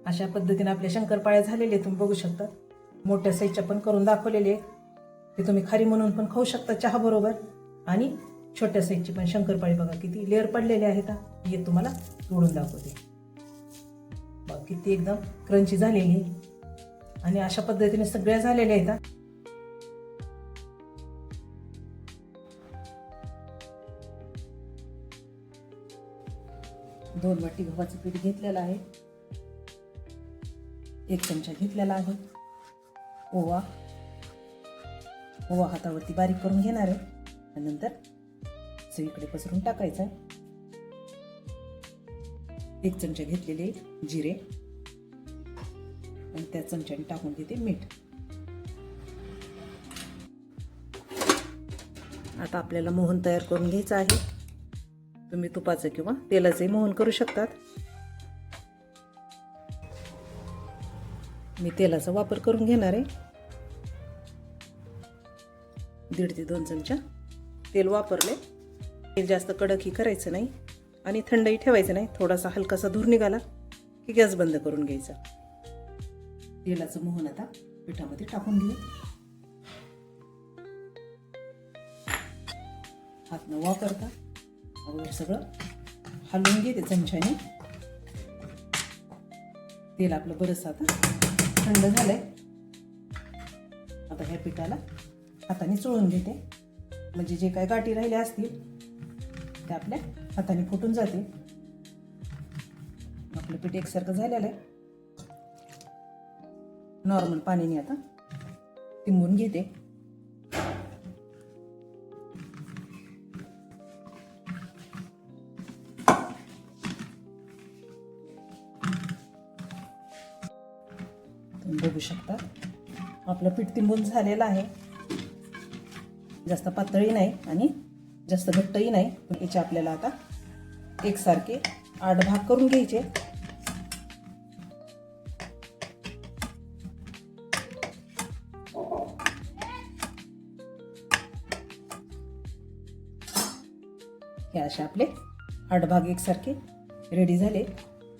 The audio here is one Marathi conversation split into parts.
अशा पद्धतीने आपल्या शंकरपाळ्या झालेले तुम्ही बघू शकता. मोठ्या साईजच्या पण करून दाखवलेले आहेत. ते तुम्ही खारी म्हणून पण खाऊ शकता चहा बरोबर. आणि छोट्या साईजची पण शंकरपाळी बघा किती लेअर पडलेले आहेत. हे तुम्हाला तोडून दाखवते. बघा किती एकदम क्रंची झालेली आणि अशा पद्धतीने सगळ्या झालेल्या आहेत. दोन वाटी गव्हाचं पीठ घेतलेलं आहे. 1 चमचा घेतलेला आहे. ओवा हातावरती बारीक करून घेणार आहे आणि नंतर सगळीकडे पसरून टाकायचा आहे. 1 चमचा घेतलेले जिरे आणि त्या चमच्याने टाकून घेते मीठ. आता आपल्याला मोहन तयार करून घ्यायचं आहे. तुम्ही तुपाचं किंवा तेलाचंही मोहन करू शकतात. मी तेलाचा वापर करून घेणार आहे. 1.5 ते 2 चमचा तेल वापरले. तेल जास्त कडकही करायचं नाही आणि थंडही ठेवायचं नाही. थोडासा हलकासा धूर निघाला की गॅस बंद करून घ्यायचा. तेलाचं मोहन आता पिठामध्ये टाकून घेऊ. हात न वापरता अगोदर सगळं हलवून घेते चमच्याने. तेल आपलं बरंच आता थंड झालंय. आता ह्या पिठाला हाताने चोळून घेते. म्हणजे जे काय गाठी राहिल्या असतील ते आपल्या हाताने फुटून जाते. आपलं पीठ एकसारखं झालेलं आहे. नॉर्मल पाण्याने आता तिंबून घेते. तुम्ही बघू शकता आपलं पीठ तिंबून झालेलं आहे. जास्त पातळही नाही आणि जास्त घट्टही नाही. याचे आपल्याला आता एकसारखे 8 भाग करून घ्यायचे. हे असे आपले 8 भाग एकसारखे रेडी झाले.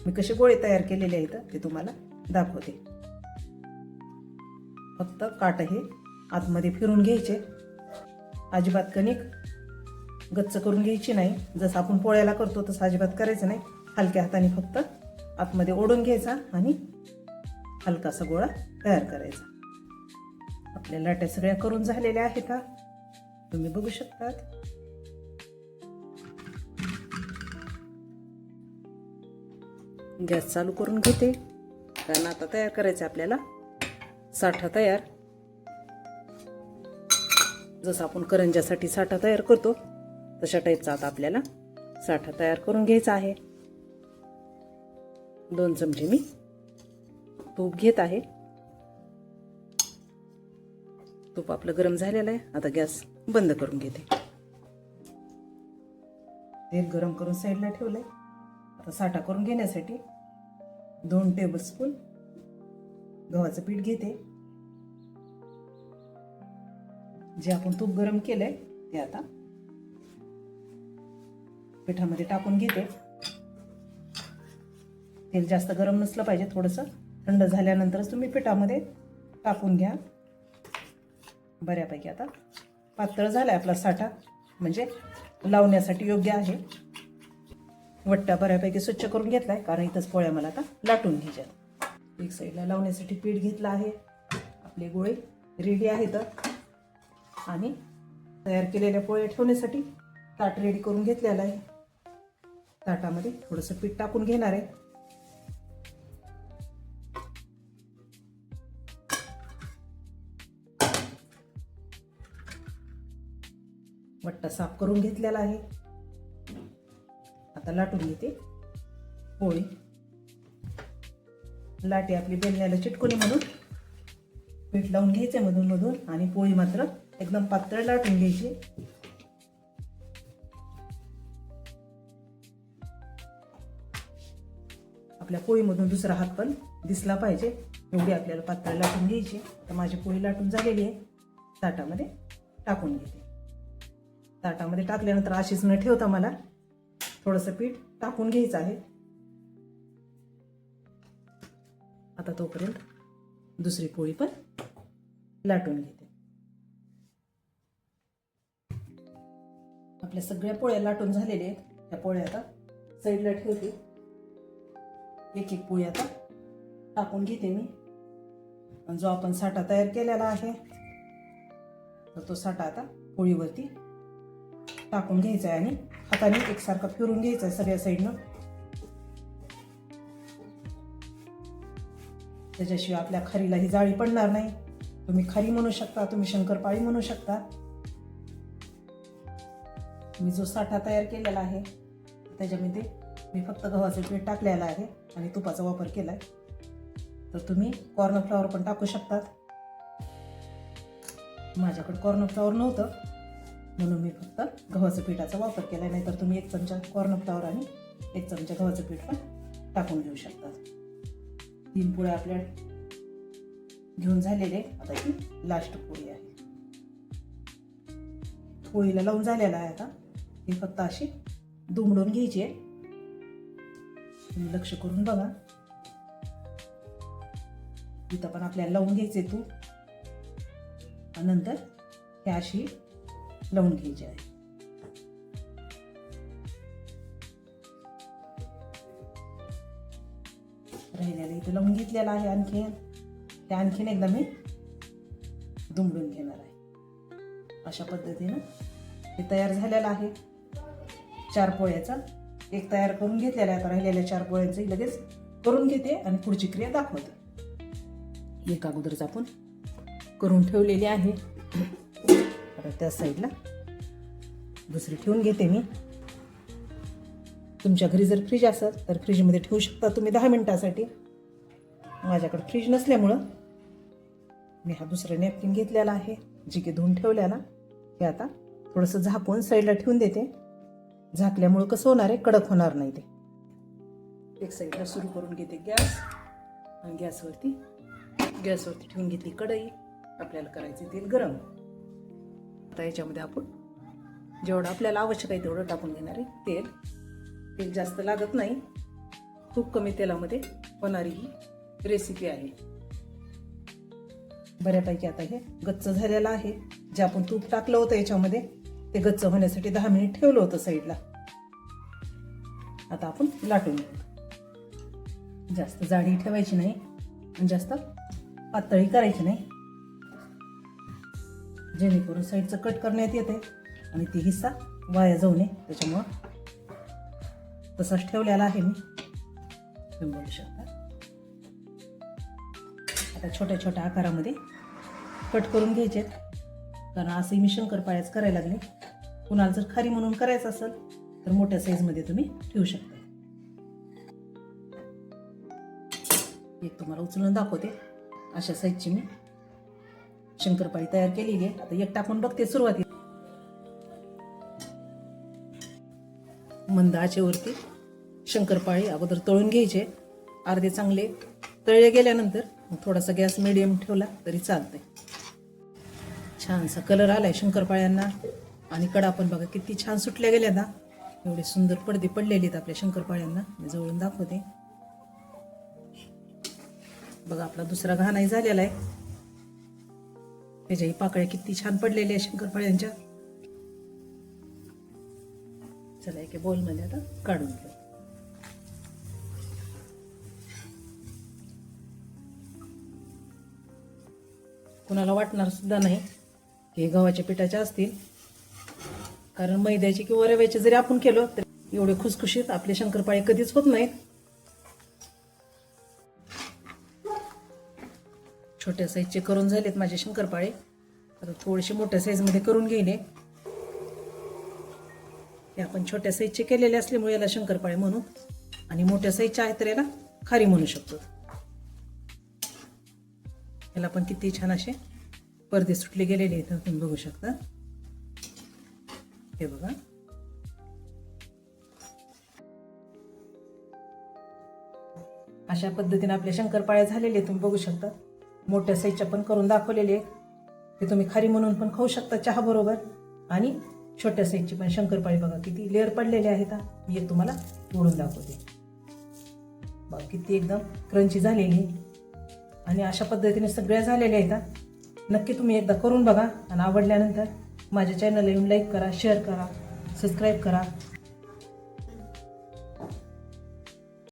मी कसे गोळे तयार केलेले आहेत ते तुम्हाला दाखवते. फक्त काट हे आतमध्ये फिरून घ्यायचे. अजिबात कणिक गच्च करून घ्यायची नाही. जसं आपण पोळ्याला करतो तसं अजिबात करायचं नाही. हलक्या हाताने फक्त आतमध्ये ओढून घ्यायचा आणि हलकासा गोळा तयार करायचा. आपल्या लाट्या सगळ्या करून झालेल्या आहेत. तुम्ही बघू शकतात. गॅस चालू करून घेते कारण आता तयार करायचं आपल्याला साठा तयार. जसं आपण करंज्यासाठी साठा तयार करतो तशा टाईपचा आता आपल्याला साठा तयार करून घ्यायचा आहे. 2 चमचे मी तूप घेत आहे. तूप आपलं गरम झालेलं आहे. आता गॅस बंद करून घेते. तेल गरम करून साईडला ठेवलंय. आता साठा करून घेण्यासाठी 2 टेबलस्पून गव्हाचं पीठ घेते. जे आपण तूप गरम केलंय ते आता पिठामध्ये टाकून घेते. तेल जास्त गरम नसलं पाहिजे. थोडंसं थंड झाल्यानंतरच तुम्ही पिठामध्ये टाकून घ्या. बऱ्यापैकी आता पातळ झालाय आपला साठा. म्हणजे लावण्यासाठी योग्य आहे. वट्टा बऱ्यापैकी स्वच्छ करून घेतलाय कारण इथंच पोळ्या मला आता लाटून घ्यायच्या. एक साईडला लावण्यासाठी पीठ घेतलं आहे. आपले गोळे रेडी आहेत आणि तयार केलेल्या पोळ्या ठेवण्यासाठी ताट रेडी करून घेतलेलं आहे. ताटामध्ये थोडंसं पीठ टाकून घेणार आहे. वट्टा साफ करून घेतलेला आहे. आता लाटून घेते पोळी. लाटी आपली बेलण्याला चिटकुनी म्हणून पीठ लावून घ्यायचे मधून मधून आणि पोळी मात्र एकदम पातळ लाटून घ्यायची. आपल्या पोळीमधून दुसरा हात पण दिसला पाहिजे एवढी आपल्याला पातळ लाटून घ्यायची. तर माझी पोळी लाटून झालेली आहे. ताटामध्ये टाकून घेते. ताटामध्ये टाकल्यानंतर अशीच न ठेवता मला थोडंसं पीठ टाकून घ्यायचं आहे. आता तोपर्यंत दुसरी पोळी पण लाटून घेते. आपल्या सगळ्या पोळ्या लाटून झालेल्या आहेत. त्या पोळ्या आता साईडला ठेवते. एक एक पोळी आता टाकून घेते मी. जो आपण साठा तयार केलेला आहे तर तो साठा आता पोळीवरती टाकून घ्यायचा आहे आणि हाताने एकसारखा फिरून घ्यायचा आहे सगळ्या साईडनं. त्याच्याशिवाय आपल्या खारीला ही जाळी पडणार नाही. तुम्ही खारी म्हणू शकता, तुम्ही शंकरपाळी म्हणू शकता. मी जो साठा तयार केलेला आहे त्याच्यामध्ये मी फक्त गव्हाचं पीठ टाकलेलं आहे आणि तुपाचा वापर केला आहे. तर तुम्ही कॉर्नफ्लॉवर पण टाकू शकतात. माझ्याकडे कॉर्नफ्लॉवर नव्हतं म्हणून मी फक्त गव्हाचं पिठाचा वापर केला. नाहीतर तुम्ही 1 चमचा कॉर्नफ्लॉवर आणि 1 चमचा गव्हाचं पीठ पण टाकून घेऊ शकतात. 3 पोळ्या आपल्या घेऊन झालेले. आता ही लास्ट पोळी आहे. पोळीला लावून झालेला आहे. आता ही फक्त अशी दुमडून घ्यायची आहे. तुम्ही लक्ष करून बघा. इथं पण आपल्याला लावून घ्यायचे तूप आणि नंतर हे अशी लावून घ्यायची आहे. राहिलेलं इथं लावून घेतलेला आहे. आणखीन एकदा मी दुमडून घेणार आहे. अशा पद्धतीनं हे तयार झालेलं आहे. 4 पोळ्याचा एक तयार करून घेतलेला आहे. आता राहिलेल्या 4 पोळ्यांचं लगेच करून घेते आणि पुढची क्रिया दाखवते. एक अगोदरच आपण करून ठेवलेली आहे. आता त्या साईडला दुसरी ठेवून घेते मी. तुमच्या घरी जर फ्रीज असेल तर फ्रीजमध्ये ठेवू शकता तुम्ही 10 मिनिटासाठी. माझ्याकडे फ्रीज नसल्यामुळं मी हा दुसरा नॅपकिन घेतलेला आहे जी की धुवून ठेवलेला. हे आता थोडंसं झाकून साईडला ठेवून देते. झाकल्यामुळं कसं होणार आहे, कडक होणार नाही ते. एक साईडला सुरू करून घेते गॅस आणि गॅसवरती ठेवून घेतली कढई. आपल्याला करायचे तेल गरम. आता याच्यामध्ये आपण जेवढं आपल्याला आवश्यक आहे तेवढं टाकून घेणार आहे. तेल जास्त लागत नाही. खूप कमी तेलामध्ये होणारी ही रेसिपी आहे. बऱ्यापैकी आता हे गच्च झालेलं आहे. जे आपण तूप टाकलं होतं याच्यामध्ये ते गच्च होण्यासाठी 10 मिनिट ठेवलं होतं साईडला. आता आपण लाटून घेऊ. जास्त जाडी ठेवायची नाही आणि जास्त पातळी करायची नाही, जेणेकरून साईडचं कट करण्यात येते आणि ती हिस्सा वाया जाऊ नये. त्याच्यामुळं तसाच ठेवलेला आहे मी. तुम्ही बघू शकता. आता छोट्या छोट्या आकारामध्ये कट करून घ्यायचे, कारण असंही मी शंकरपाळ्याच करायला लागले. कुणाला जर खारी म्हणून करायचं असेल तर मोठ्या साईजमध्ये तुम्ही ठेवू शकता. एक तुम्हाला उचलून दाखवते. अशा साईजची मी शंकरपाळी तयार केलेली आहे. आता एक टाकून बघते सुरुवातीला. मंद आचेवरती शंकरपाळी अगोदर तळून घ्यायचे. अर्धे चांगले तळले गेल्यानंतर थोडासा गॅस मिडियम ठेवला तरी चालतंय. छानसा कलर आलाय शंकरपाळ्यांना आणि कडा पण बघा किती छान सुटल्या गेल्या ना. एवढे सुंदर पडदे पडलेले आहेत आपल्या शंकरपाळ्यांना. मी जवळून दाखवते. बघा आपला दुसरा घाणाही झालेला आहे. त्याच्याही पाकळ्या किती छान पडलेल्या आहेत शंकरपाळ्यांच्या. चला एका बोलमध्ये आता काढून घेऊ. कुणाला वाटणार सुद्धा नाही की हे गव्हाच्या पिठाच्या असतील, कारण मैद्याचे किंवा रव्याचे जरी आपण केलो तर एवढे खुसखुशीत आपले शंकरपाळे कधीच होत नाहीत. छोट्या साईजचे करून झालेत माझे शंकरपाळे. आता थोडेसे मोठ्या साईजमध्ये करून गेले. हे आपण छोट्या साईजचे केलेले असल्यामुळे याला शंकरपाळे म्हणू, आणि मोठ्या साईजचे आहेत तर याला खारी म्हणू शकतो. याला पण किती छान असे पडदे सुटले गेलेले आहेत तुम्ही बघू शकता. हे बघा. अशा पद्धतीने आपले शंकरपाळे झालेले तुम्ही बघू शकता. मोठ्या साईजच्या पण करून दाखवलेले आहेत. ते तुम्ही खारी म्हणून पण खाऊ शकता चहा बरोबर. आणि छोट्या साईजची पण शंकरपाळी बघा किती लेअर पडलेले आहेत. मी एक तुम्हाला तोडून दाखवते. बघा किती एकदम क्रंची झालेली. आणि अशा पद्धतीने सगळ्या झालेल्या आहेत. नक्की तुम्ही एकदा करून बघा आणि आवडल्यानंतर माझ्या चॅनलला येऊन लाईक करा, शेअर करा, सबस्क्राईब करा.